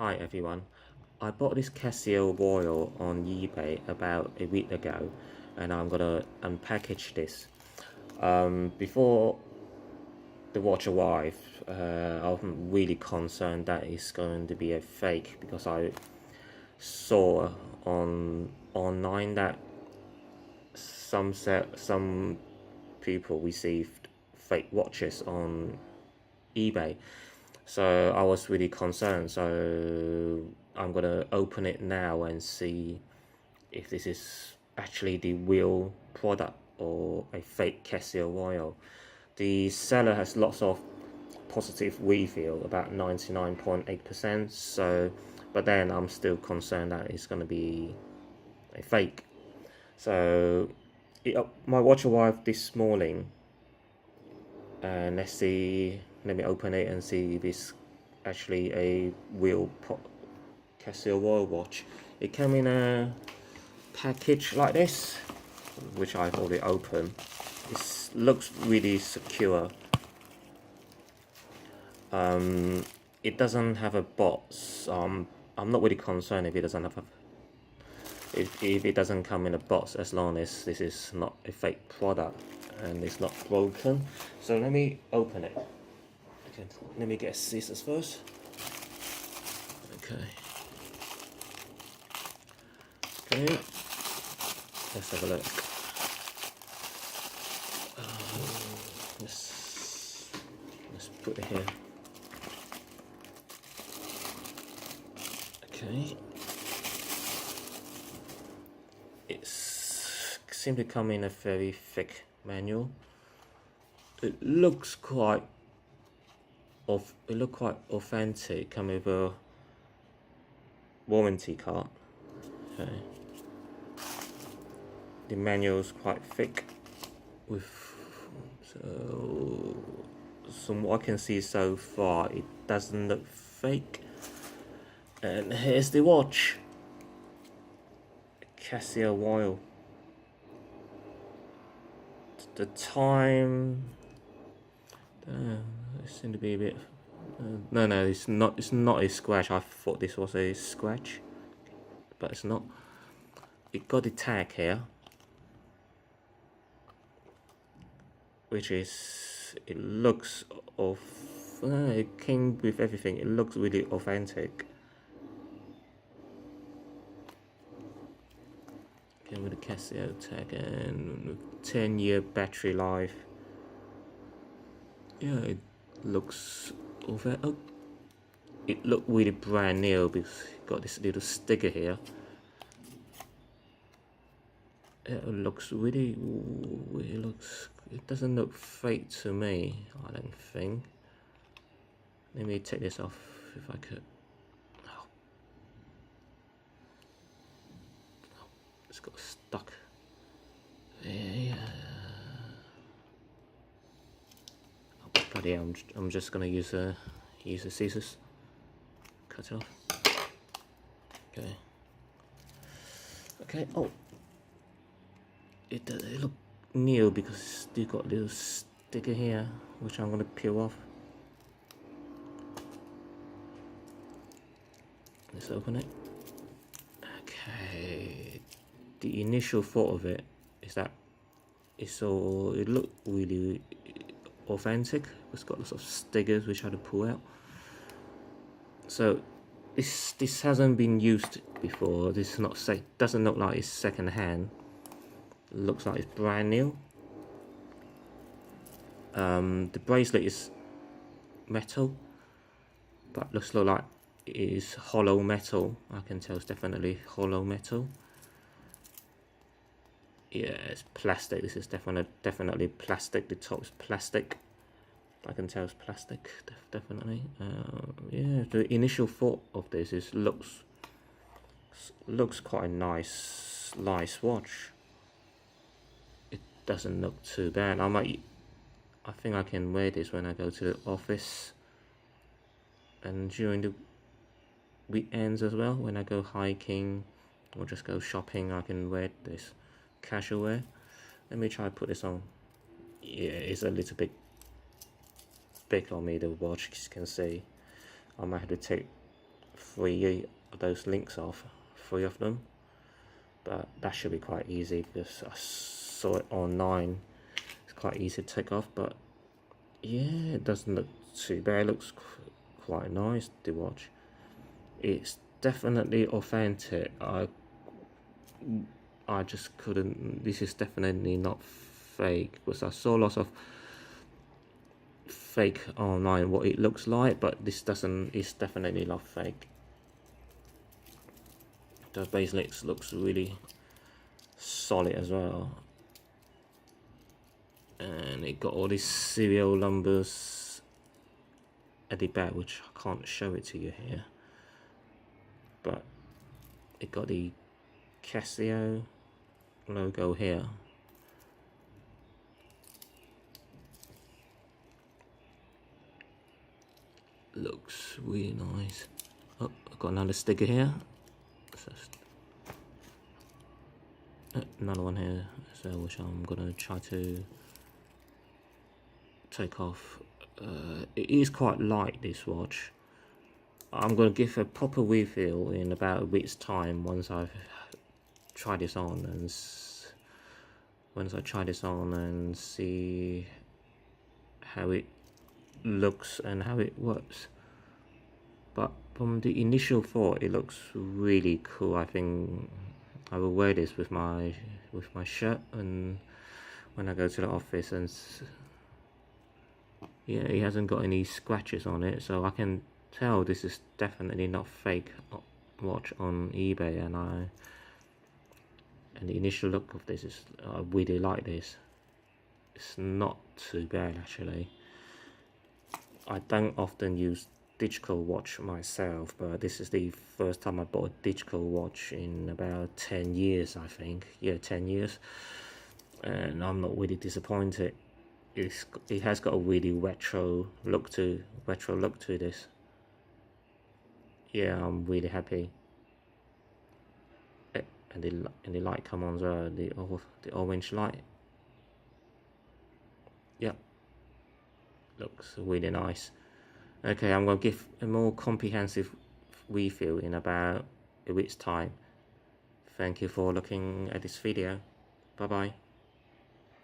Hi everyone, I bought this Casio Royale on eBay about a week ago and I'm gonna unpackage this. Before the watch arrived, I'm really concerned that it's going to be a fake because I saw online that some people received fake watches on eBay. So I was really concerned. So I'm gonna open it now and see if this is actually the real product or a fake Casio Royale. The seller has lots of positive review, about 99.8%. So, but then I'm still concerned that it's gonna be a fake. So, my watch arrived this morning, and let's see. Let me open it and see if it's actually a real Casio Royale watch. It came in a package like this, which I've already opened. It looks really secure. It doesn't have a box. I'm not really concerned if it doesn't have a if it doesn't come in a box, as long as this is not a fake product and it's not broken. So let me open it. Okay, let me get scissors first. Okay. Okay. Let's have a look. Let's put it here. Okay. It's simply come in a very thick manual. It looks quite authentic. Come with a warranty card. Okay. The manual's quite thick. From what I can see so far, it doesn't look fake. And here's the watch. Casio Royale. The time. It seemed to be a bit. No, it's not. It's not a scratch. I thought this was a scratch, but it's not. It got the tag here, which is. It looks of. It came with everything. It looks really authentic. Came with a Casio tag and 10-year battery life. Yeah, it looks over. Oh, it looked really brand new because it got this little sticker here. It looks really. It doesn't look fake to me. I don't think. Let me take this off if I could. Oh. It's got stuck. Yeah. But yeah, I'm just gonna use the scissors. Cut it off. Okay. Okay. Oh, it look new because it's still got a little sticker here, which I'm gonna peel off. Let's open it. Okay. The initial thought of it is that it looked really authentic. It's got lots of stickers which I had to pull out. So this hasn't been used before. This is not doesn't look like it's second hand. It looks like it's brand new. The bracelet is metal, but looks like it is hollow metal. I can tell it's definitely hollow metal. Yeah, it's plastic. This is definitely plastic. The top is plastic. I can tell it's plastic, definitely. Yeah, the initial thought of this is looks quite a nice watch. It doesn't look too bad. I think I can wear this when I go to the office and during the weekends as well. When I go hiking or just go shopping, I can wear this casual wear. Let me try to put this on. Yeah, it's a little bit big on me, the watch, as you can see. I might have to take 3 of those links off, 3 of them, but that should be quite easy because I saw it online. It's quite easy to take off, but yeah, it doesn't look too bad. It looks quite nice, the watch. It's definitely authentic. I just couldn't, this is definitely not fake, because I saw lots of fake online what it looks like, but this doesn't, it's definitely not fake. The base looks really solid as well, and it got all these serial numbers at the back, which I can't show it to you here, but it got the Casio logo here. Looks really nice. Oh, I've got another sticker here. Another one here, so which I'm gonna try to take off. It is quite light, this watch. I'm gonna give a proper refill in about a week's time once I've tried this on and see how it looks and how it works. But from the initial thought, it looks really cool. I think I will wear this with my shirt and when I go to the office, and yeah, it hasn't got any scratches on it, so I can tell this is definitely not fake watch on eBay. And the initial look of this is, I really like this. It's not too bad actually. I don't often use digital watch myself, but this is the first time I bought a digital watch in about 10 years, I think. Yeah, 10 years, and I'm not really disappointed. It has got a really retro look to this. Yeah, I'm really happy. And the light come on as well, the orange light. Yep, looks really nice. Okay, I'm going to give a more comprehensive refill in about a week's time. Thank you for looking at this video. Bye bye.